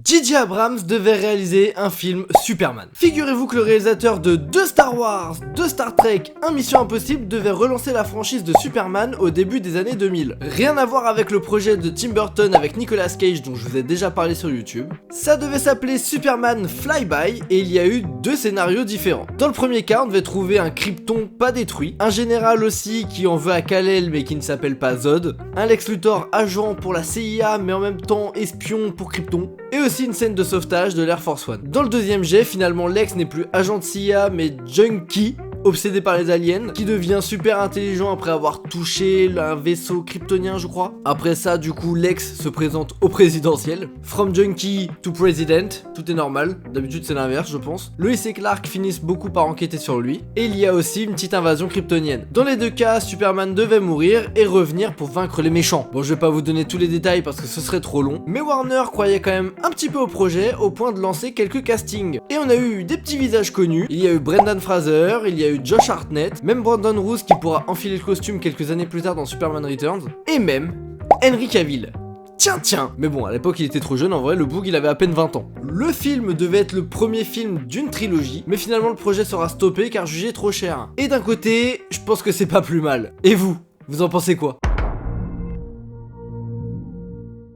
J.J. Abrams devait réaliser un film Superman. Figurez-vous que le réalisateur de 2 Star Wars, 2 Star Trek, 1 Mission Impossible devait relancer la franchise de Superman au début des années 2000. Rien à voir avec le projet de Tim Burton avec Nicolas Cage dont je vous ai déjà parlé sur YouTube. Ça devait s'appeler Superman Flyby et il y a eu 2 scénarios différents. Dans le premier cas, on devait trouver un Krypton pas détruit, un général aussi qui en veut à Kal-El mais qui ne s'appelle pas Zod, un Lex Luthor agent pour la CIA mais en même temps espion pour Krypton, et aussi une scène de sauvetage de l'Air Force One. Dans le deuxième jet, finalement Lex n'est plus agent de CIA mais junkie, obsédé par les aliens, qui devient super intelligent après avoir touché un vaisseau kryptonien je crois. Après ça du coup Lex se présente au présidentiel. From junkie to president, tout est normal, d'habitude c'est l'inverse je pense. Lois et Clark finissent beaucoup par enquêter sur lui, et il y a aussi une petite invasion kryptonienne. Dans les deux cas, Superman devait mourir et revenir pour vaincre les méchants. Bon je vais pas vous donner tous les détails parce que ce serait trop long, mais Warner croyait quand même un petit peu au projet au point de lancer quelques castings. Et on a eu des petits visages connus, il y a eu Brendan Fraser, il y a eu Josh Hartnett, même Brandon Routh qui pourra enfiler le costume quelques années plus tard dans Superman Returns, et même Henry Cavill. Tiens, mais bon, à l'époque il était trop jeune, en vrai, le boug il avait à peine 20 ans. Le film devait être le premier film d'une trilogie, mais finalement le projet sera stoppé car jugé trop cher. Et d'un côté, je pense que c'est pas plus mal. Et vous en pensez quoi ?